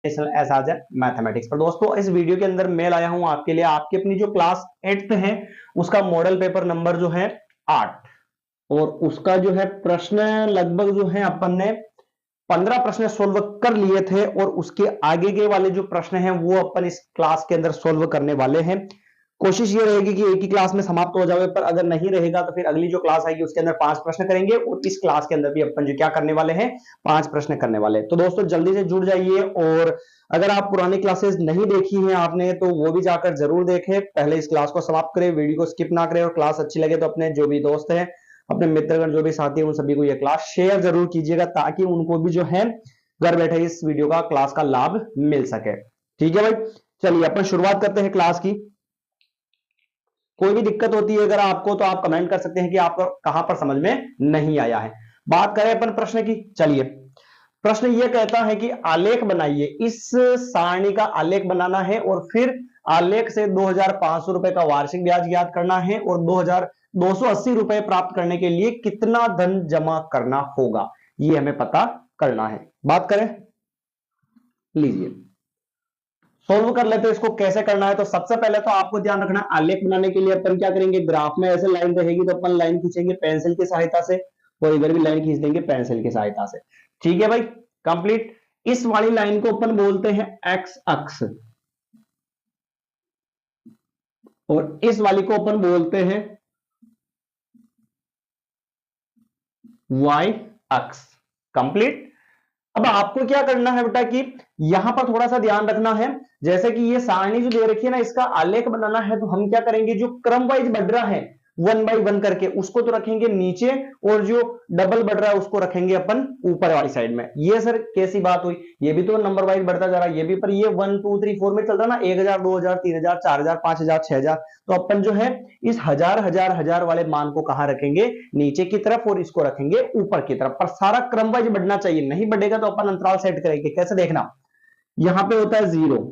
S आज mathematics पर। दोस्तों इस वीडियो के अंदर मैं लाया हूं आपके लिए आपकी अपनी जो क्लास 8th है उसका मॉडल पेपर नंबर जो है 8 और उसका जो है प्रश्न लगभग जो है अपन ने 15 प्रश्न सोल्व कर लिए थे और उसके आगे के वाले जो प्रश्न हैं वो अपन इस क्लास के अंदर सोल्व करने वाले हैं। कोशिश ये रहेगी कि एक ही क्लास में समाप्त हो जाए, पर अगर नहीं रहेगा तो फिर अगली जो क्लास आएगी उसके अंदर 5 प्रश्न करेंगे और इस क्लास के अंदर भी अपन जो क्या करने वाले हैं 5 प्रश्न करने वाले हैं। तो दोस्तों जल्दी से जुड़ जाइए और अगर आप पुरानी क्लासेस नहीं देखी हैं आपने तो वो भी जाकर जरूर देखें। पहले इस क्लास को समाप्त करें, वीडियो को स्किप ना करें और क्लास अच्छी लगे तो अपने जो भी दोस्त हैं, अपने मित्रगण जो भी साथी हैं उन सभी को यह क्लास शेयर जरूर कीजिएगा ताकि उनको भी जो है घर बैठे इस वीडियो का क्लास का लाभ मिल सके। ठीक है भाई, चलिए अपन शुरुआत करते हैं क्लास की। कोई भी दिक्कत होती है अगर आपको तो आप कमेंट कर सकते हैं कि आपको कहां पर समझ में नहीं आया है। बात करें अपन प्रश्न की, चलिए प्रश्न यह कहता है कि आलेख बनाइए। इस सारणी का आलेख बनाना है और फिर आलेख से 2500 रुपए का वार्षिक ब्याज ज्ञात करना है और 2280 रुपए प्राप्त करने के लिए कितना धन जमा करना होगा यह हमें पता करना है। बात करें, लीजिए सोल्व कर लेते हैं इसको। कैसे करना है तो सबसे पहले तो आपको ध्यान रखना आलेख बनाने के लिए अपन क्या करेंगे, ग्राफ में ऐसे लाइन रहेगी तो अपन लाइन खींचेंगे पेंसिल की सहायता से और इधर भी लाइन खींच देंगे पेंसिल की सहायता से। ठीक है भाई, कंप्लीट। इस वाली लाइन को अपन बोलते हैं एक्स अक्ष और इस वाली को अपन बोलते हैं वाई अक्ष। कंप्लीट। अब आपको क्या करना है बेटा कि यहां पर थोड़ा सा ध्यान रखना है, जैसे कि ये सारणी जो दे रखी है ना इसका आलेख बनाना है तो हम क्या करेंगे, जो क्रम वाइज बढ़ रहा है 1 बाई 1 करके उसको तो रखेंगे नीचे और जो डबल बढ़ रहा है उसको रखेंगे अपन ऊपर वाली साइड में। ये सर कैसी बात हुई, ये भी तो नंबर वाइज बढ़ता जा रहा है, ये भी, पर ये 1 2 3 4 में चल रहा है ना, 1000 2000 3000 4000 5000 6000। तो अपन जो है इस हजार हजार हजार वाले मान को कहां रखेंगे, नीचे की तरफ, और इसको रखेंगे ऊपर की तरफ। पर सारा क्रम वाइज बढ़ना चाहिए, नहीं बढ़ेगा तो अपन अंतराल सेट करेंगे। कैसे देखना, यहां पे होता है 0,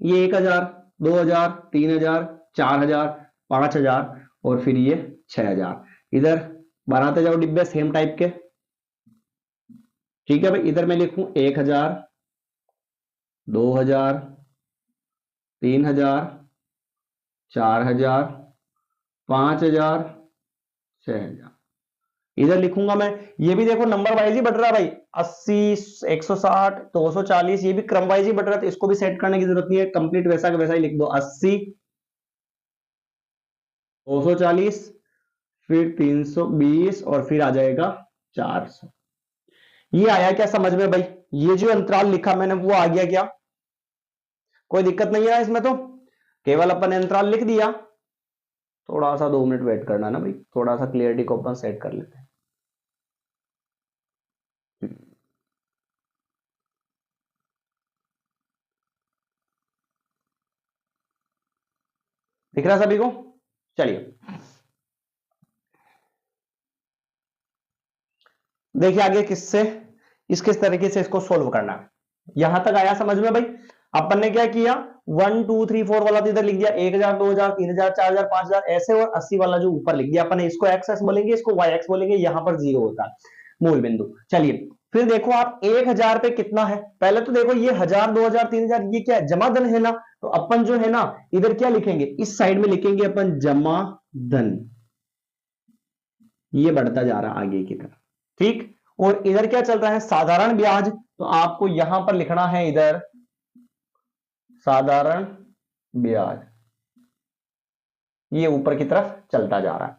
ये 1000 2000 3000 4000 5000 और फिर ये 6000। इधर बनाते जाओ डिब्बे सेम टाइप के। ठीक है भाई, इधर मैं लिखूं 1000 2000 3000 4000 5000 6000। इधर लिखूंगा मैं, ये भी देखो नंबर वाइज ही बढ़ रहा है भाई, 80 160 240, ये भी क्रम वाइज ही बढ़ रहा है तो इसको भी सेट करने की जरूरत नहीं है, कंप्लीट वैसा का वैसा ही लिख दो। 80 240 फिर 320 और फिर आ जाएगा 400। ये आया क्या समझ में भाई, ये जो अंतराल लिखा मैंने वो आ गया क्या, कोई दिक्कत नहीं है इसमें, तो केवल अपन ने अंतराल लिख दिया। थोड़ा सा 2 मिनट वेट करना ना भाई, थोड़ा सा क्लियरिटी को अपन सेट कर लेते हैं। दिख रहा सभी को, चलिए देखिए आगे किस तरीके से इसको सोल्व करना है। यहां तक आया समझ में भाई। अपन ने क्या किया, 1 2 3 4 वाला तो इधर लिख दिया, 1000 2000 3000 4000 5000 ऐसे, और 80 वाला जो ऊपर लिख दिया अपन ने, इसको एक्स एक्स बोलेंगे इसको वाई एक्स बोलेंगे, यहां पर 0 होता है मूल बिंदु। चलिए फिर देखो आप 1000 पे कितना है, पहले तो देखो ये 1000 2000 3000 ये क्या है, जमा धन है ना, तो अपन जो है ना इधर क्या लिखेंगे, इस साइड में लिखेंगे अपन जमा धन। ये बढ़ता जा रहा आगे की तरफ, ठीक। और इधर क्या चल रहा है, साधारण ब्याज, तो आपको यहां पर लिखना है इधर साधारण ब्याज, ये ऊपर की तरफ चलता जा रहा है।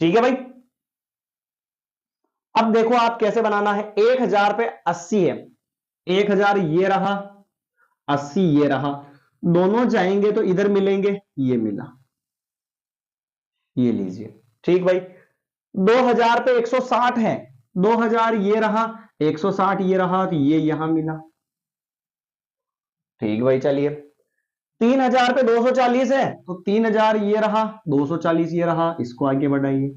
ठीक है भाई, अब देखो आप कैसे बनाना है। 1000 पे 80 है, 1000 ये रहा, 80 ये रहा, दोनों जाएंगे तो इधर मिलेंगे, ये मिला, ये लीजिए। ठीक भाई, 2000 पे 160 है, 2000 ये रहा 160 ये रहा, तो ये यहां मिला। ठीक भाई, चलिए 3000 पे 240 है, तो 3000 ये रहा 240 ये रहा, इसको आगे बढ़ाइए।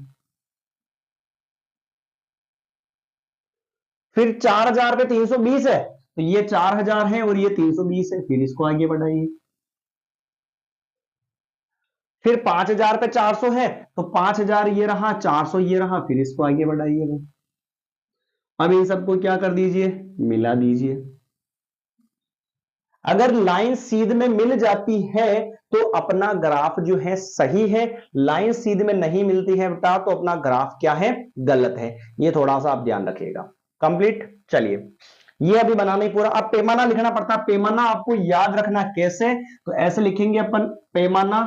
फिर 4000 पे 320 है, तो ये 4000 है और ये 320 है, फिर इसको आगे बढ़ाइए। फिर 5000 पे 400 है, तो 5000 ये रहा 400 ये रहा, फिर इसको आगे बढ़ाइएगा। अब इन सबको क्या कर दीजिए, मिला दीजिए। अगर लाइन सीध में मिल जाती है तो अपना ग्राफ जो है सही है, लाइन सीध में नहीं मिलती है बेटा तो अपना ग्राफ क्या है, गलत है। ये थोड़ा सा आप ध्यान रखिएगा। कंप्लीट। चलिए ये अभी बनाना ही पूरा, अब पैमाना लिखना पड़ता है। पैमाना आपको याद रखना कैसे, तो ऐसे लिखेंगे अपन, पैमाना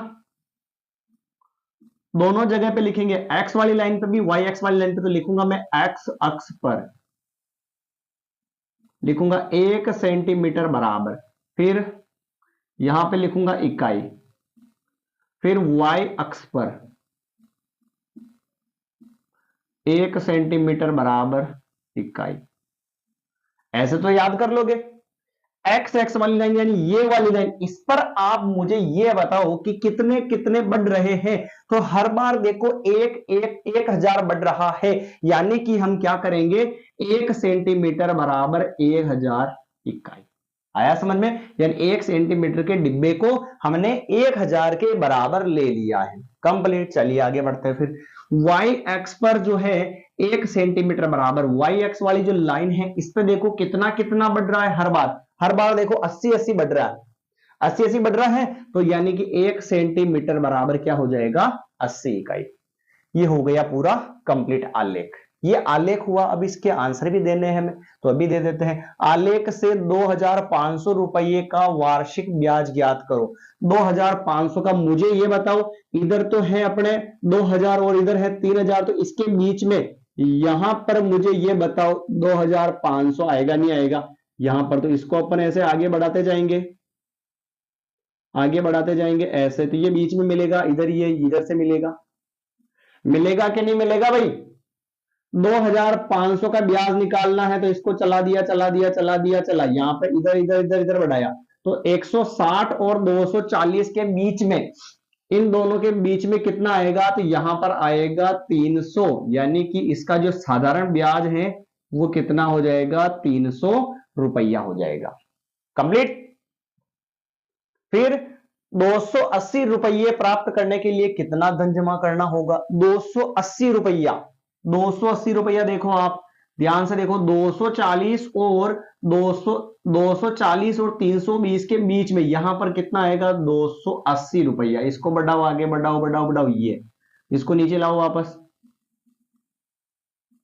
दोनों जगह पे लिखेंगे, एक्स वाली लाइन पे भी, वाई एक्स वाली लाइन पे तो लिखूंगा मैं एक्स अक्ष पर लिखूंगा 1 सेंटीमीटर बराबर, फिर यहां पे लिखूंगा इकाई, फिर वाई अक्ष पर 1 सेंटीमीटर बराबर इकाई। ऐसे तो याद कर लोगे। एक्स एक्स वाली लाइन यानी ये वाली लाइन, इस पर आप मुझे ये बताओ कि कितने कितने बढ़ रहे हैं। तो हर बार देखो 1000 बढ़ रहा है, यानी कि हम क्या करेंगे, 1 सेंटीमीटर बराबर 1000 इकाई। आया समझ में? यानी 1 सेंटीमीटर के डिब्बे को हमने 1000 के बराबर ले लिया है। कंप्लीट। चलिए आगे बढ़ते हैं फिर। वाई एक्स पर जो है 1 सेंटीमीटर बराबर, वाई एक्स वाली जो लाइन है इस पे देखो कितना कितना बढ़ रहा है, हर बार देखो 80 बढ़ रहा है, 80 बढ़ रहा है, तो यानी कि 1 सेंटीमीटर बराबर क्या हो जाएगा, 80 इकाई। ये हो गया पूरा कंप्लीट आलेख। ये आलेख हुआ। अब इसके आंसर भी देने हैं हमें, तो अभी दे देते हैं। आलेख से 2500 रुपये का वार्षिक ब्याज ज्ञात करो। 2500 का मुझे ये बताओ, इधर तो है अपने 2000 और इधर है 3000, तो इसके बीच में यहां पर मुझे ये बताओ 2500 आएगा नहीं आएगा यहां पर, तो इसको अपन ऐसे आगे बढ़ाते जाएंगे, आगे बढ़ाते जाएंगे ऐसे, तो ये बीच में मिलेगा, इधर ये इधर से मिलेगा, मिलेगा कि नहीं मिलेगा भाई। 2500 का ब्याज निकालना है तो इसको चला दिया चला दिया चला दिया चला, यहां पे इधर इधर इधर इधर बढ़ाया, तो 160 और 240 के बीच में, इन दोनों के बीच में कितना आएगा, तो यहां पर आएगा 300, यानी कि इसका जो साधारण ब्याज है वो कितना हो जाएगा, 300 रुपया हो जाएगा। कंप्लीट। फिर 280 रुपये प्राप्त करने के लिए कितना धन जमा करना होगा, 280 रुपया। 280 रुपया देखो आप ध्यान से देखो, 240 और 240 और 320 के बीच में यहां पर कितना आएगा, 280 रुपया। इसको बढ़ाओ, आगे बढ़ाओ बढ़ाओ बढ़ाओ, ये इसको नीचे लाओ वापस।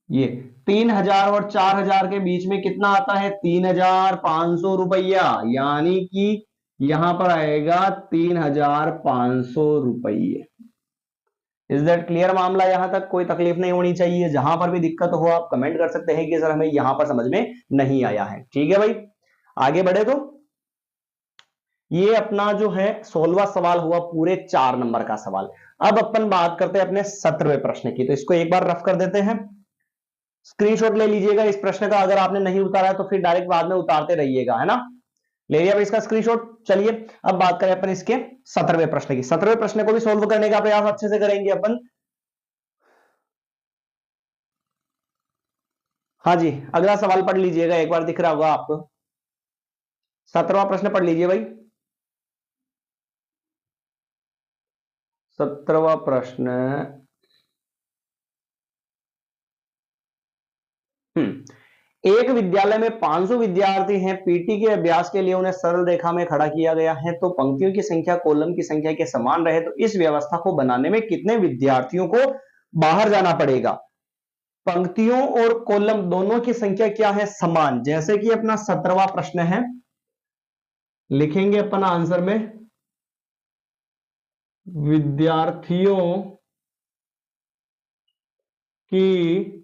ये 3000 और 4000 के बीच में कितना आता है, 3500 रुपया, यानी कि यहां पर आएगा 3500 रुपये। इज दैट क्लियर मामला? यहां तक कोई तकलीफ नहीं होनी चाहिए। जहां पर भी दिक्कत हो आप कमेंट कर सकते हैं कि सर हमें यहां पर समझ में नहीं आया है। ठीक है भाई, आगे बढ़े। तो ये अपना जो है 16वां सवाल हुआ, पूरे 4 नंबर का सवाल। अब अपन बात करते हैं अपने 17वें प्रश्न की, तो इसको एक बार रफ कर देते हैं। स्क्रीनशॉट ले लीजिएगा इस प्रश्न का, अगर आपने नहीं उतारा तो फिर डायरेक्ट बाद में उतारते रहिएगा, है ना। ले लिया इसका स्क्रीनशॉट। चलिए अब बात करें अपन इसके 17वें प्रश्न की। 17वें प्रश्न को भी सोल्व करने का प्रयास अच्छे से करेंगे अपन। हाँ जी, अगला सवाल पढ़ लीजिएगा, एक बार दिख रहा होगा आपको। 17वां प्रश्न पढ़ लीजिए भाई। 17वां प्रश्न। एक विद्यालय में 500 विद्यार्थी हैं। पीटी के अभ्यास के लिए उन्हें सरल रेखा में खड़ा किया गया है, तो पंक्तियों की संख्या कॉलम की संख्या के समान रहे तो इस व्यवस्था को बनाने में कितने विद्यार्थियों को बाहर जाना पड़ेगा। पंक्तियों और कॉलम दोनों की संख्या क्या है, समान। जैसे कि अपना 17वां प्रश्न है, लिखेंगे अपना आंसर में विद्यार्थियों की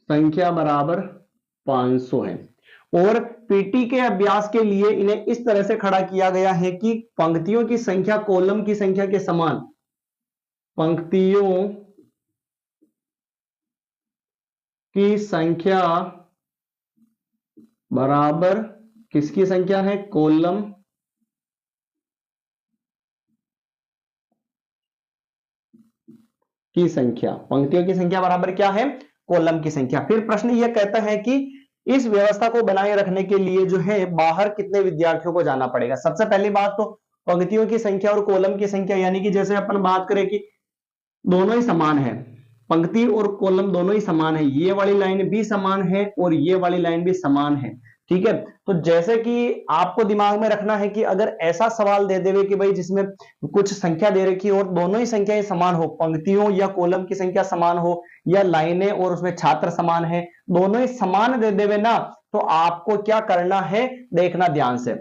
संख्या बराबर 500 है, और पीटी के अभ्यास के लिए इन्हें इस तरह से खड़ा किया गया है कि पंक्तियों की संख्या कॉलम की संख्या के समान। पंक्तियों की संख्या बराबर किसकी संख्या है, कॉलम की संख्या। पंक्तियों की संख्या बराबर क्या है, कॉलम की संख्या। फिर प्रश्न यह कहता है कि इस व्यवस्था को बनाए रखने के लिए जो है बाहर कितने विद्यार्थियों को जाना पड़ेगा। सबसे पहली बात तो पंक्तियों की संख्या और कॉलम की संख्या, यानी कि जैसे अपन बात करें कि दोनों ही समान है, पंक्ति और कॉलम दोनों ही समान है, ये वाली लाइन भी समान है और ये वाली लाइन भी समान है, ठीक है। तो जैसे कि आपको दिमाग में रखना है कि अगर ऐसा सवाल दे देवे कि भाई जिसमें कुछ संख्या दे रखी हो और दोनों ही संख्याएं समान हो, पंक्तियों या कॉलम की संख्या समान हो या लाइनें और उसमें छात्र समान है, दोनों ही समान दे देवे ना, तो आपको क्या करना है देखना ध्यान से।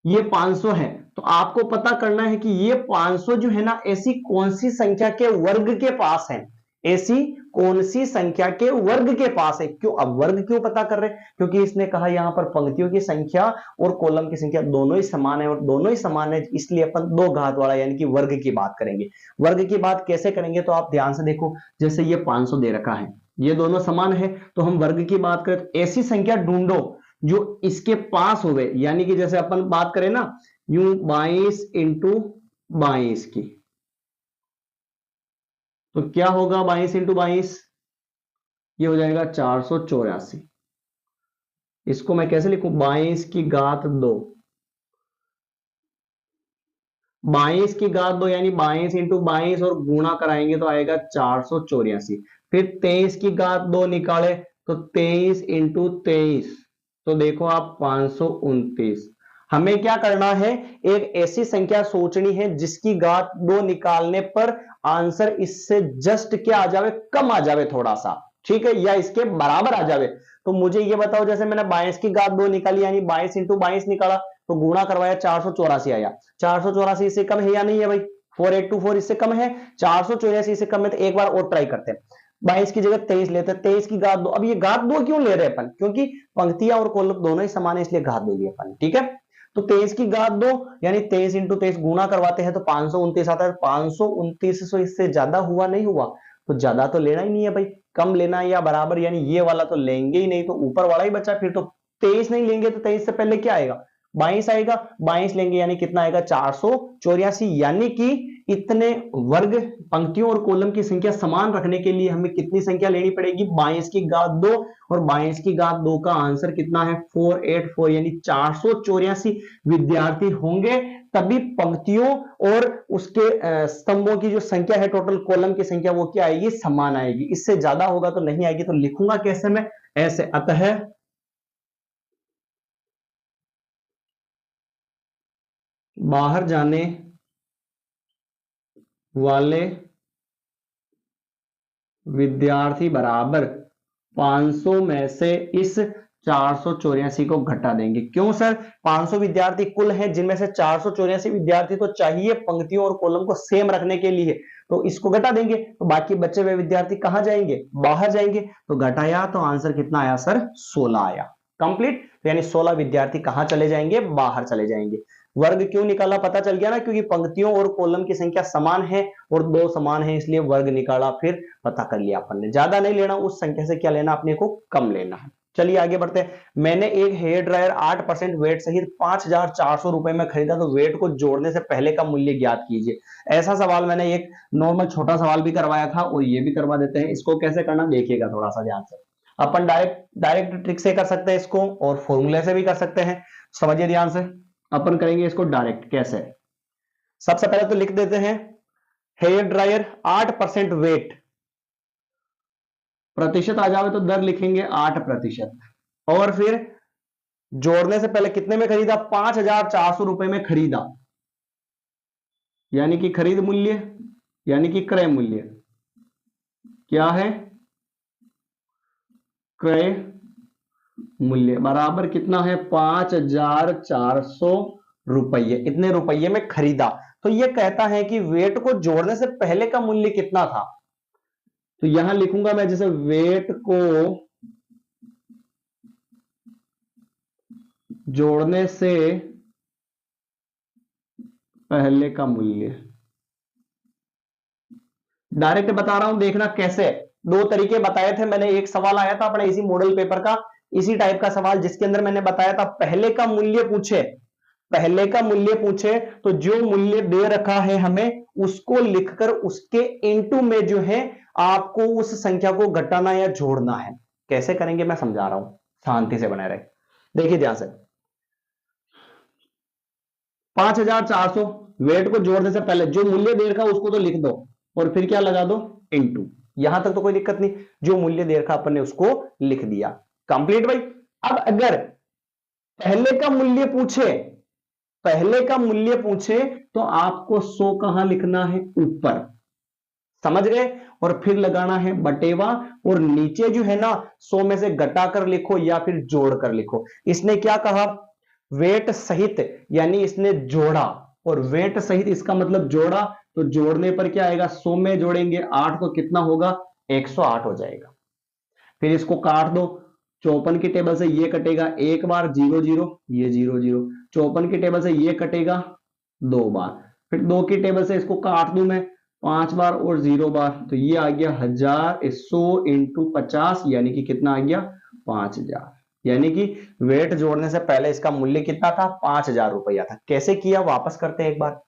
ये 500 है तो आपको पता करना है कि ये 500 जो है ना ऐसी कौन सी संख्या के वर्ग के पास है, ऐसी कौन सी संख्या के वर्ग के पास है। क्यों, अब वर्ग क्यों पता कर रहे हैं, क्योंकि इसने कहा यहां पर पंक्तियों की संख्या और कॉलम की संख्या दोनों ही समान है, और दोनों ही समान है इसलिए अपन दो घात वाला यानी कि वर्ग की बात करेंगे। वर्ग की बात कैसे करेंगे तो आप ध्यान से देखो, जैसे ये 500 दे रखा है, ये दोनों समान है, तो हम वर्ग की बात करें तो ऐसी संख्या ढूंढो जो इसके पास हो गए, यानी कि जैसे अपन बात करें ना यूं 22 इंटू 22 की, तो क्या होगा 22 इंटू 22, ये हो जाएगा 484। इसको मैं कैसे लिखूं, 22 की घात 2, 22 की घात 2 यानी 22 इंटू 22 और गुणा कराएंगे तो आएगा 484। फिर 23 की घात 2 निकाले तो 23 इंटू 23, तो देखो आप 529। हमें क्या करना है, एक ऐसी संख्या सोचनी है जिसकी घात 2 निकालने पर आंसर इससे जस्ट क्या आ जावे, कम आ जावे थोड़ा सा, ठीक है, या इसके बराबर आ जावे। तो मुझे ये बताओ, जैसे मैंने 22 की घात 2 निकाली यानी 22 इंटू 22 निकाला, तो गुणा करवाया 484 आया। 484 इससे कम है या नहीं है भाई, 4824 इससे कम है, 484 से कम है, तो एक बार और ट्राई करते हैं। 22 की जगह 23 लेते हैं, 23 की घात 2। अब ये घात 2 क्यों ले रहे हैं अपन, क्योंकि पंक्तियां और कॉलम दोनों ही समान है इसलिए घात 2 लिया अपन, ठीक है। तो 23 की घात 2 यानी 23 इंटू 23 गुणा करवाते हैं तो 529 आता है। 529 इससे ज्यादा हुआ नहीं हुआ, तो ज्यादा तो लेना ही नहीं है भाई, कम लेना है या बराबर, यानी ये वाला तो लेंगे ही नहीं, तो ऊपर वाला ही बचा। फिर तो 23 नहीं लेंगे तो 23 से पहले क्या आएगा, 22 आएगा, 22 लेंगे यानी कितना आएगा 484। यानी कि इतने वर्ग पंक्तियों और कॉलम की संख्या समान रखने के लिए हमें कितनी संख्या लेनी पड़ेगी, 22 की घात 2, और 22 की घात 2 का आंसर कितना है 484, यानी 484 विद्यार्थी होंगे, तभी पंक्तियों और उसके स्तंभों की जो संख्या है, टोटल कॉलम की संख्या वो क्या आएगी, समान आएगी। इससे ज्यादा होगा तो नहीं आएगी, तो लिखूंगा कैसे मैं, ऐसे। अतः बाहर जाने वाले विद्यार्थी बराबर 500 में से इस 484 को घटा देंगे। क्यों सर, 500 विद्यार्थी कुल हैं जिनमें से 484 विद्यार्थी तो चाहिए पंक्तियों और कॉलम को सेम रखने के लिए, तो इसको घटा देंगे, तो बाकी बचे हुए विद्यार्थी कहां जाएंगे, बाहर जाएंगे। तो घटाया तो आंसर कितना आया सर, 16 आया। कंप्लीट, तो यानी 16 विद्यार्थी कहां चले जाएंगे, बाहर चले जाएंगे। वर्ग क्यों निकाला पता चल गया ना, क्योंकि पंक्तियों और कॉलम की संख्या समान है और दो समान है इसलिए वर्ग निकाला, फिर पता कर लिया अपन ने। ज्यादा नहीं लेना, उस संख्या से क्या लेना अपने को, कम लेना है। चलिए आगे बढ़ते हैं। मैंने एक हेयर ड्रायर 8% वेट सहित 5400 रुपए में खरीदा, तो वेट को जोड़ने से पहले का मूल्य ज्ञात कीजिए। ऐसा सवाल मैंने एक नॉर्मल छोटा सवाल भी करवाया था और ये भी करवा देते हैं। इसको कैसे करना देखिएगा थोड़ा सा ध्यान से। अपन डायरेक्ट ट्रिक से कर सकते हैं इसको और फॉर्मूले से भी कर सकते हैं, समझिए ध्यान से। अपन करेंगे इसको डायरेक्ट, कैसे, सबसे पहले तो लिख देते हैं हेयर ड्रायर 8% वेट, प्रतिशत आ जावे तो दर लिखेंगे 8%, और फिर जोड़ने से पहले कितने में खरीदा, 5400 रुपए में खरीदा, यानी कि खरीद मूल्य यानी कि क्रय मूल्य क्या है, क्रय मूल्य बराबर कितना है 5400 रुपये, इतने रुपये में खरीदा। तो ये कहता है कि वेट को जोड़ने से पहले का मूल्य कितना था, तो यहां लिखूंगा मैं जैसे वेट को जोड़ने से पहले का मूल्य, डायरेक्ट बता रहा हूं देखना कैसे। दो तरीके बताए थे मैंने, एक सवाल आया था अपने इसी मॉडल पेपर का, इसी टाइप का सवाल, जिसके अंदर मैंने बताया था पहले का मूल्य पूछे, पहले का मूल्य पूछे तो जो मूल्य दे रखा है हमें उसको लिखकर उसके इनटू में जो है आपको उस संख्या को घटाना या जोड़ना है। कैसे करेंगे मैं समझा रहा हूं, शांति से बने रहे, देखिए ध्यान से। 5400 वेट को जोड़ने से पहले जो मूल्य दे रखा उसको तो लिख दो और फिर क्या लगा दो, इनटू। यहां तक तो कोई दिक्कत नहीं, जो मूल्य दे रखा अपन ने उसको लिख दिया। कंप्लीट भाई। अब अगर पहले का मूल्य पूछे, पहले का मूल्य पूछे तो आपको 100 कहां लिखना है, ऊपर, समझ गए, और फिर लगाना है बटेवा, और नीचे जो है ना 100 में से घटाकर लिखो या फिर जोड़कर लिखो। इसने क्या कहा, वेट सहित, यानी इसने जोड़ा, और वेट सहित इसका मतलब जोड़ा, तो जोड़ने पर क्या आएगा, 100 में जोड़ेंगे 8 तो कितना होगा, 108 हो जाएगा। फिर इसको काट दो, 54 की टेबल से ये कटेगा एक बार, 0 0, ये 0 0, 54 की टेबल से ये कटेगा 2 बार, फिर 2 की टेबल से इसको काट दूं मैं 5 बार और 0 बार, तो ये आ गया 1100 इंटू 50, यानी कि कितना आ गया, 5000। यानी कि वेट जोड़ने से पहले इसका मूल्य कितना था, 5000 रुपया था। कैसे किया, वापस करते हैं एक बार।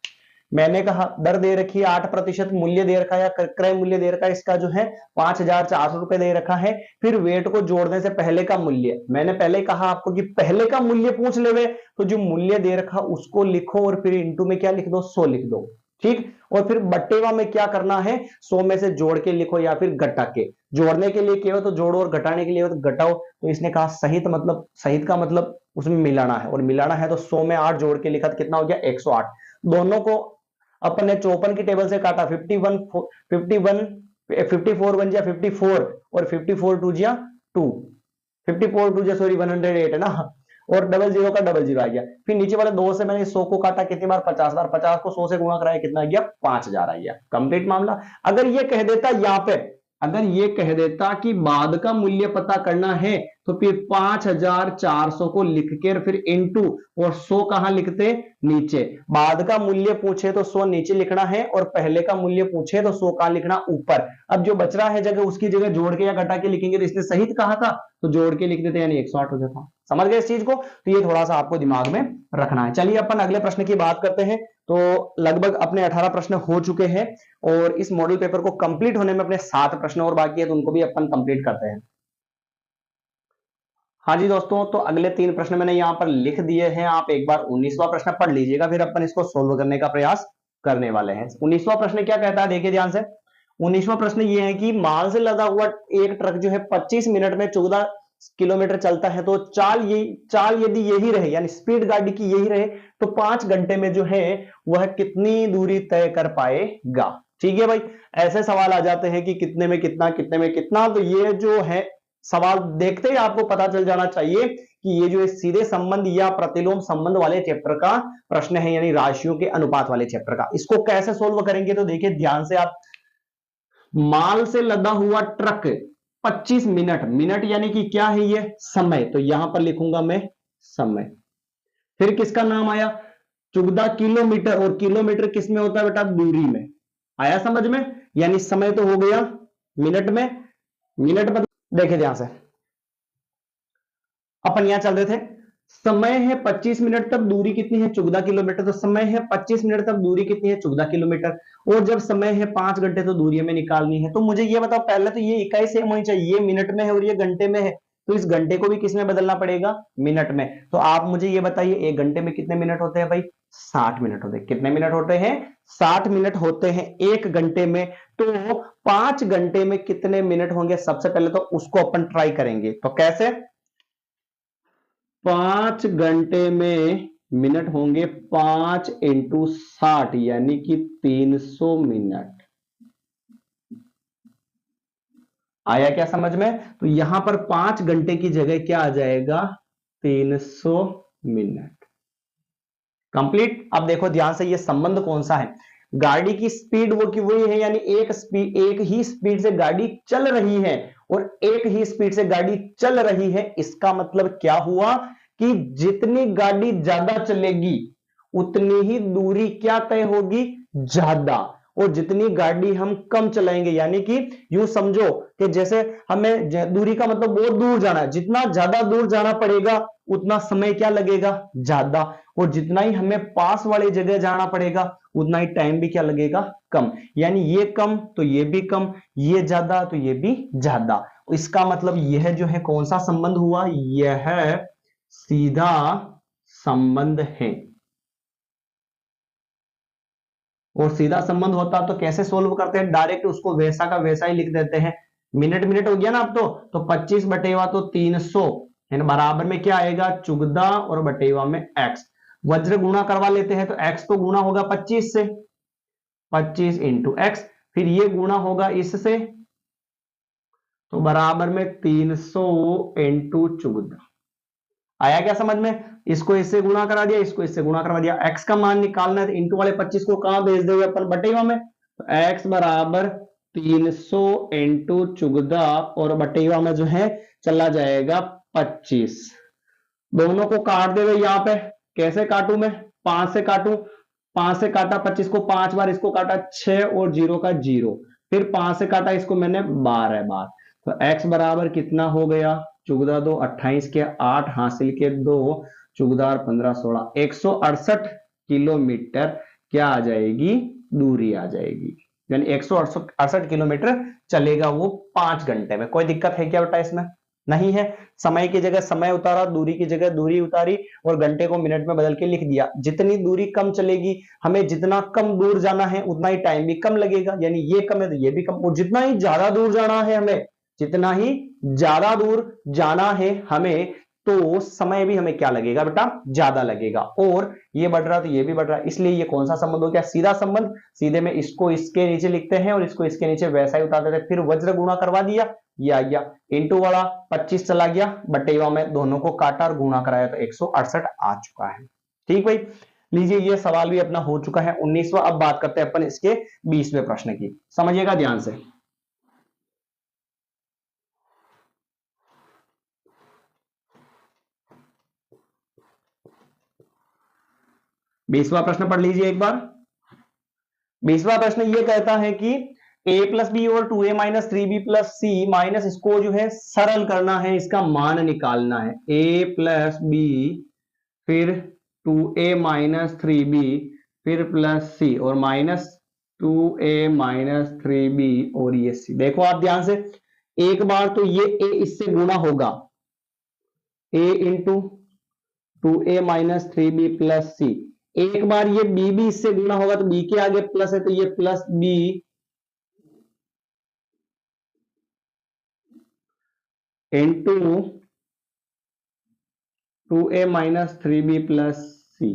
मैंने कहा दर दे रखी है 8%, मूल्य दे रखा है या क्रय मूल्य दे रखा है, इसका जो है 5400 रुपए दे रखा है। फिर वेट को जोड़ने से पहले का मूल्य, मैंने पहले कहा आपको कि पहले का मूल्य पूछ लेवे तो जो मूल्य दे रखा उसको लिखो और फिर इंटू में क्या लिख दो, 100 लिख दो, ठीक। और फिर बट्टेवा में क्या करना है, 100 में से जोड़ के लिखो या फिर घटा के। जोड़ने के लिए किया हो तो जोड़ो और घटाने के लिए हो तो घटाओ। तो इसने कहा सहित, मतलब सहित का मतलब उसमें मिलाना है, और मिलाना है तो 100 में 8 जोड़ के लिखा तो कितना हो गया, 108। दोनों को अपन ने 54 की टेबल से काटा, 51 51 54 बन गया 54, और 54 टू जिया 2, 54 टू जिया सॉरी 108 है ना, और डबल जीरो का डबल जीरो आ गया। फिर नीचे वाले 2 से मैंने 100 को काटा कितनी बार, 50 बार, 50 को 100 से गुणा कराया कितना आ गया, 5000 आ गया। कंप्लीट मामला। अगर ये कह देता यहां पे, अगर ये कह देता कि बाद का मूल्य पता करना है तो फिर 5400 को लिख के फिर इनटू, और 100 कहां लिखते, नीचे। बाद का मूल्य पूछे तो 100 नीचे लिखना है, और पहले का मूल्य पूछे तो 100 कहां लिखना, ऊपर। अब जो बच रहा है जगह उसकी जगह जोड़ के या घटा के लिखेंगे, तो इसने सहित कहा था तो जोड़ के लिख देते, यानी 108 हो जाता। समझ गए इस चीज को, तो ये थोड़ा सा आपको दिमाग में रखना है। चलिए अपन अगले प्रश्न की बात करते हैं। तो लगभग अपने 18 प्रश्न हो चुके हैं, और इस मॉडल पेपर को कंप्लीट होने में अपने 7 प्रश्न और बाकी है, तो उनको भी अपन कंप्लीट करते हैं। हाँ जी दोस्तों, तो अगले 3 प्रश्न मैंने यहां पर लिख दिए हैं, आप एक बार 19वां प्रश्न पढ़ लीजिएगा, फिर अपन इसको सोल्व करने का प्रयास करने वाले हैं। 19वां प्रश्न क्या कहता है, देखिए ध्यान से। 19वां प्रश्न ये है कि माल से लदा हुआ एक ट्रक जो है 25 मिनट में 14 किलोमीटर चलता है, तो चाल यदि यही रहे, यानी स्पीड गाड़ी की यही रहे, तो 5 घंटे में जो है वह कितनी दूरी तय कर पाएगा। ठीक है भाई, ऐसे सवाल आ जाते हैं कि कितने में कितना, कितने में कितना। तो ये जो है सवाल देखते ही आपको पता चल जाना चाहिए कि ये जो सीधे संबंध या प्रतिलोम संबंध वाले चैप्टर का प्रश्न है, यानी राशियों के अनुपात वाले चैप्टर का। इसको कैसे सोल्व करेंगे, तो देखिए ध्यान से आप। माल से लदा हुआ ट्रक 25 मिनट, मिनट यानी कि क्या है ये, समय, तो यहां पर लिखूंगा मैं समय। फिर किसका नाम आया, 14 किलोमीटर, और किलोमीटर किस में होता है बेटा, दूरी में। आया समझ में, यानी समय तो हो गया मिनट में, मिनट मतलब देखे ध्यान से, अपन यहां चल रहे थे, समय है 25 मिनट तक, दूरी कितनी है 14 किलोमीटर, तो समय है 25 मिनट तक, दूरी कितनी है 14 किलोमीटर, और जब समय है 5 घंटे तो दूरी हमें निकालनी है। तो मुझे ये बताओ, पहले तो ये इकाई सेम होनी चाहिए, ये मिनट में है और ये घंटे में है, तो इस घंटे को भी किसमें बदलना पड़ेगा, मिनट में। तो आप मुझे ये बताइए, एक घंटे में कितने मिनट होते हैं भाई, 60 मिनट होते हैं। कितने मिनट होते हैं, 60 मिनट होते हैं एक घंटे में। तो 5 घंटे में कितने मिनट होंगे, सबसे पहले तो उसको अपन ट्राई करेंगे। तो कैसे, 5 घंटे में मिनट होंगे 5 इंटू 60, यानी कि 300 मिनट। आया क्या समझ में, तो यहां पर 5 घंटे की जगह क्या आ जाएगा, 300 मिनट। कंप्लीट। अब देखो ध्यान से, ये संबंध कौन सा है, गाड़ी की स्पीड वो की वही है, यानी एक ही स्पीड से गाड़ी चल रही है, और एक ही स्पीड से गाड़ी चल रही है। इसका मतलब क्या हुआ कि जितनी गाड़ी ज्यादा चलेगी उतनी ही दूरी क्या तय होगी, ज्यादा। और जितनी गाड़ी हम कम चलाएंगे, यानी कि यूं समझो कि जैसे हमें दूरी का मतलब बहुत दूर जाना है, जितना ज्यादा दूर जाना पड़ेगा उतना समय क्या लगेगा, ज्यादा। और जितना ही हमें पास वाली जगह जाना पड़ेगा उतना ही टाइम भी क्या लगेगा, कम। यानी ये कम तो ये भी कम, ये ज्यादा तो ये भी ज्यादा। इसका मतलब यह जो है कौन सा संबंध हुआ, यह सीधा संबंध है। और सीधा संबंध होता तो कैसे सोल्व करते हैं, डायरेक्ट उसको वैसा का वैसा ही लिख देते हैं। मिनट मिनट हो गया ना अब तो 25 बटेवा तो 300 यानी बराबर में क्या आएगा, चुगदा और बटेवा में x। वज्र गुणा करवा लेते हैं तो x तो गुणा होगा 25 से, 25 इंटू एक्स, फिर ये गुणा होगा इससे, तो बराबर में 300 इंटू चुगदा। आया क्या समझ में? इसको इससे गुणा करा दिया, इसको इससे गुणा करा दिया। x का मान निकालना है तो इंटू वाले 25 को कहां भेज देंगे अपन, बटेवा में। तो x बराबर 300 इंटू चुगदा और बटेवा में जो है चला जाएगा 25। दोनों को काट देवे यहां पे। कैसे काटू मैं, 5 से काटू, 5 से काटा 25 को 5 बार, इसको काटा 6 और 0 का 0, फिर 5 से काटा इसको मैंने 12 बार। तो x बराबर कितना हो गया, चुगदा 2 28 के 8 हासिल के 2, चुगदार 15 16, 168 किलोमीटर क्या आ जाएगी, दूरी आ जाएगी। यानी 168 किलोमीटर चलेगा वो 5 घंटे में। कोई दिक्कत है क्या बेटा इसमें? नहीं है। समय की जगह समय उतारा, दूरी की जगह दूरी उतारी और घंटे को मिनट में बदल के लिख दिया। जितनी दूरी कम चलेगी, हमें जितना कम दूर जाना है उतना ही टाइम भी कम लगेगा। यानी ये कम है तो ये भी कम, और जितना ही ज्यादा दूर जाना है हमें, जितना ही ज्यादा दूर जाना है हमें, तो समय भी हमें क्या लगेगा बेटा, ज्यादा लगेगा। और ये बढ़ रहा तो ये भी बढ़ रहा है, इसलिए ये कौन सा संबंध हो गया, सीधा संबंध। सीधे में इसको इसके नीचे लिखते हैं और इसको इसके नीचे वैसा ही उतार देते हैं। फिर वज्र गुणा करवा दिया, ये आ गया, इंटू वाला 25 चला गया, बटेवा में दोनों को काटा और गुणा कराया तो 168 आ चुका है। ठीक भाई, लीजिए ये सवाल भी अपना हो चुका है 19वां। अब बात करते हैं अपन इसके 20वें प्रश्न की, समझिएगा ध्यान से। 20वां प्रश्न पढ़ लीजिए एक बार। 20वां प्रश्न ये कहता है कि a प्लस बी और 2a माइनस 3b प्लस सी माइनस, इसको जो है सरल करना है, इसका मान निकालना है। a प्लस बी, फिर 2a माइनस 3b, फिर प्लस सी और माइनस 2a माइनस 3b और ये c। देखो आप ध्यान से, एक बार तो ये a इससे गुणा होगा, a into 2a minus 3b plus c. एक बार ये b भी इससे गुणा होगा, तो b के आगे प्लस है तो ये plus b into 2a minus 3b plus c.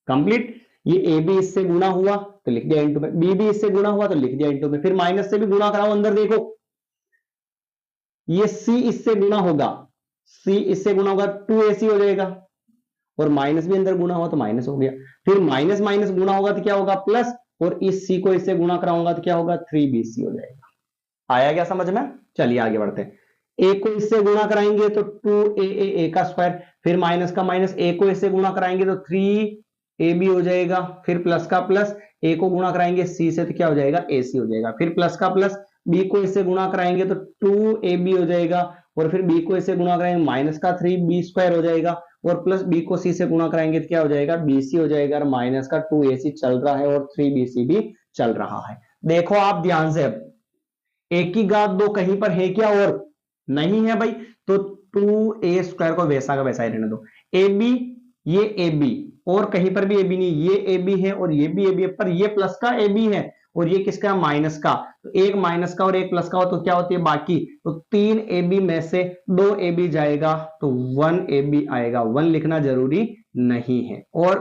Complete. ये ए बी इससे गुणा हुआ तो लिख दिया इंटू में, बी भी इससे गुणा हुआ तो लिख दिया इंटू में, फिर माइनस से भी गुणा कराओ अंदर देखो, ये सी इससे गुणा होगा, सी इससे गुणा होगा 2ac हो जाएगा, और माइनस भी अंदर गुणा हुआ तो माइनस हो गया, फिर माइनस माइनस गुणा होगा तो क्या होगा, प्लस, और इस सी को इससे गुणा कराऊंगा तो क्या होगा, 3bc हो जाएगा। आया क्या समझ में? चलिए आगे बढ़ते हैं। ए को इससे गुणा कराएंगे तो 2a का स्क्वायर, फिर माइनस का माइनस, ए को इससे गुणा कराएंगे तो 3ab हो जाएगा, फिर प्लस का प्लस, ए को गुणा कराएंगे सी से तो क्या हो जाएगा, ac हो जाएगा, फिर प्लस का प्लस, बी को इससे गुणा कराएंगे तो 2ab हो जाएगा, और फिर बी को इससे गुणा कराएंगे माइनस का 3b स्क्वायर हो जाएगा, और प्लस बी को सी से गुणा कराएंगे तो क्या हो जाएगा, bc हो जाएगा, और माइनस का 2ac चल रहा है और 3bc भी चल रहा है। देखो आप ध्यान से, एक की घात 2 कहीं पर है क्या, और नहीं है भाई, तो 2a स्क्वायर को वैसा का वैसा ही रहने दो। ए बी, ये ए बी, और कहीं पर भी ए बी नहीं, ये ए बी है और ये भी ए बी है, पर ये प्लस का ए बी है और ये किसका, माइनस का। तो एक माइनस का और एक प्लस का हो तो क्या होती है बाकी, तो 3ab में से 2ab जाएगा तो 1ab आएगा। 1 लिखना जरूरी नहीं है, और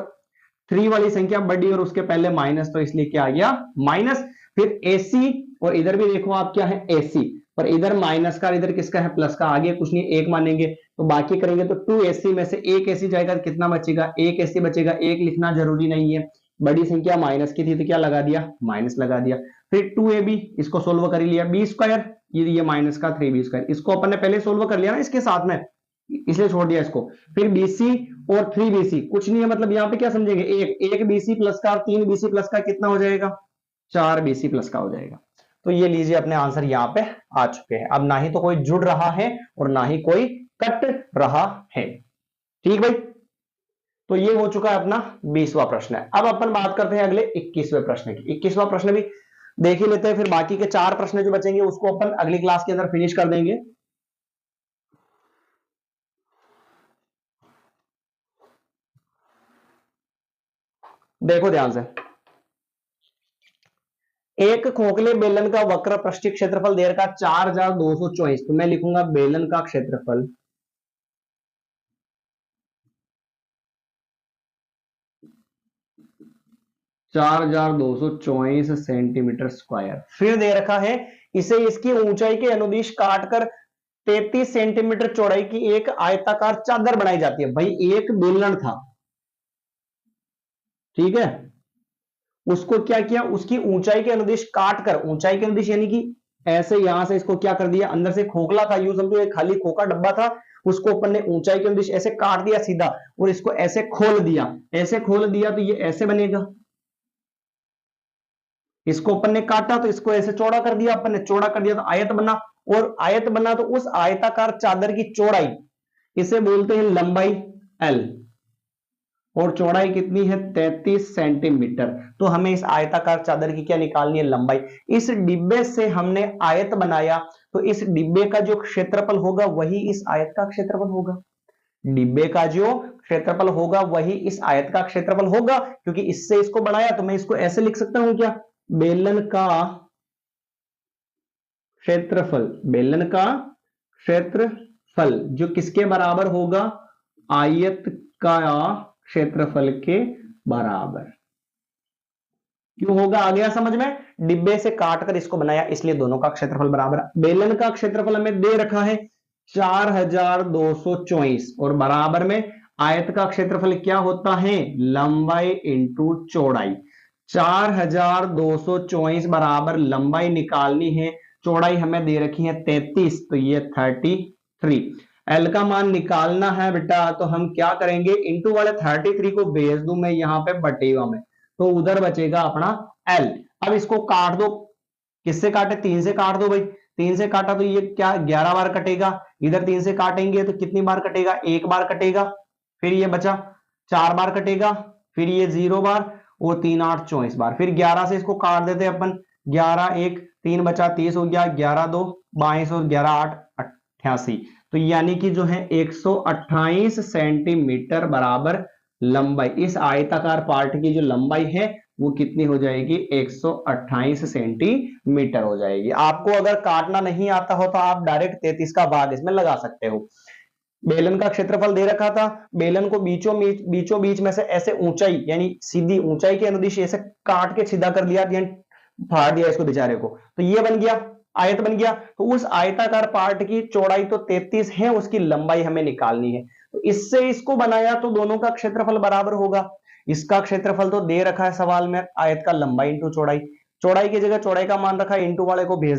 3 वाली संख्या बड़ी और उसके पहले माइनस, तो इसलिए क्या आ गया, माइनस। फिर AC, और इधर भी देखो आप क्या है, AC, पर इधर माइनस का, इधर किसका है, प्लस का। आगे कुछ नहीं, एक मानेंगे तो बाकी करेंगे तो 2AC में से एक AC जाएगा तो कितना बचेगा, एक AC बचेगा। एक लिखना जरूरी नहीं है, बड़ी संख्या माइनस की थी तो क्या लगा दिया, माइनस लगा दिया। फिर 2AB, इसको सोल्व कर लिया, b स्क्वायर, ये माइनस का 3b स्क्वायर, इसको अपन ने पहले सोल्व कर लिया ना इसके साथ में, इसलिए छोड़ दिया इसको। फिर BC और 3BC, कुछ नहीं है, मतलब यहाँ पे क्या समझेंगे, एक BC प्लस का और 3BC प्लस का कितना हो जाएगा, 4BC प्लस का हो जाएगा। तो ये लीजिए अपने आंसर यहाँ पे आ चुके हैं। अब ना ही तो कोई जुड़ रहा है और ना ही कोई कट रहा है। ठीक भाई, तो ये हो चुका है अपना 20वां प्रश्न है। अब अपन बात करते हैं अगले 21वें प्रश्न की। 21वां प्रश्न भी देख ही लेते हैं, फिर बाकी के 4 प्रश्न जो बचेंगे उसको अपन अगली क्लास के अंदर फिनिश कर देंगे। देखो ध्यान से, एक खोखले बेलन का वक्र पृष्ठीय क्षेत्रफल दे रखा 4224, तो मैं लिखूंगा बेलन का क्षेत्रफल 4224 सेंटीमीटर स्क्वायर। फिर दे रखा है इसे इसकी ऊंचाई के अनुदिश काटकर 33 सेंटीमीटर चौड़ाई की एक आयताकार चादर बनाई जाती है। भाई एक बेलन था, ठीक है, उसको क्या किया, उसकी ऊंचाई के अनुदिश काटकर, ऊंचाई के अनुदिश यानी कि ऐसे यहां से इसको क्या कर दिया, अंदर से खोखला था, यूं समझो एक खाली खोखा डब्बा था, उसको अपन ने ऊंचाई के अनुदिश ऐसे काट दिया सीधा और इसको ऐसे खोल दिया, ऐसे खोल दिया तो ये ऐसे बनेगा। इसको अपन ने काटा तो इसको ऐसे चौड़ा कर दिया, अपन ने चौड़ा कर दिया तो आयत बना, और आयत बना तो उस आयताकार चादर की चौड़ाई इसे बोलते हैं लंबाई L, और चौड़ाई कितनी है 33 सेंटीमीटर। तो हमें इस आयताकार चादर की क्या निकालनी है, लंबाई। इस डिब्बे से हमने आयत बनाया तो इस डिब्बे का जो क्षेत्रफल होगा वही इस आयत का क्षेत्रफल होगा। डिब्बे का जो क्षेत्रफल होगा वही इस आयत का क्षेत्रफल होगा, क्योंकि इससे इसको बनाया। तो मैं इसको ऐसे लिख सकता हूं क्या, बेलन का क्षेत्रफल, बेलन का क्षेत्रफल जो किसके बराबर होगा, आयत का क्षेत्रफल के बराबर। क्यों होगा, आ गया समझ में, डिब्बे से काटकर इसको बनाया इसलिए दोनों का क्षेत्रफल बराबर। बेलन का क्षेत्रफल हमें दे रखा है 4224 और बराबर में आयत का क्षेत्रफल क्या होता है, लंबाई इंटू चौड़ाई। 4224 बराबर लंबाई निकालनी है, चौड़ाई हमें दे रखी है 33, तो ये 33। एल का मान निकालना है बेटा, तो हम क्या करेंगे, इंटू वाले 33 को भेज दूं मैं यहां पे बटेगा में, तो उधर बचेगा अपना एल। अब इसको काट दो, किससे काटे, 3 से काट दो भाई, 3 से काटा तो ये क्या 11 बार कटेगा, इधर 3 से काटेंगे तो कितनी बार कटेगा, 1 बार कटेगा, फिर ये बचा 4 बार कटेगा, फिर ये 0 बार, और 3 8 24 बार, फिर 11 से इसको काट देते अपन, 11 1 3 बचा 30 हो गया, 11 2 22 और 11 8 88, तो यानी कि जो है 128 सेंटीमीटर बराबर लंबाई, इस आयताकार पार्ट की जो लंबाई है वो कितनी हो जाएगी, 128 सेंटीमीटर हो जाएगी। आपको अगर काटना नहीं आता हो तो आप डायरेक्ट 33 का भाग इसमें लगा सकते हो। बेलन का क्षेत्रफल दे रखा था, बेलन को बीचों बीच में से ऐसे ऊंचाई यानी सीधी ऊंचाई के अनुदिश ऐसे काट के सीधा कर दिया, फाड़ दिया इसको बेचारे को, तो ये बन गया, आयत बन गया। तो उस आयताकार पार्ट की चौड़ाई तो 33 है, उसकी लंबाई हमें निकालनी है। तो इससे इसको बनाया तो दोनों का क्षेत्रफल बराबर होगा। इसका क्षेत्रफल तो दे रखा है सवाल में, आयत का लंबाई इंटू चौड़ाई, चौड़ाई की जगह चौड़ाई का मान रखा है, इंटू वाले को भेज दिया।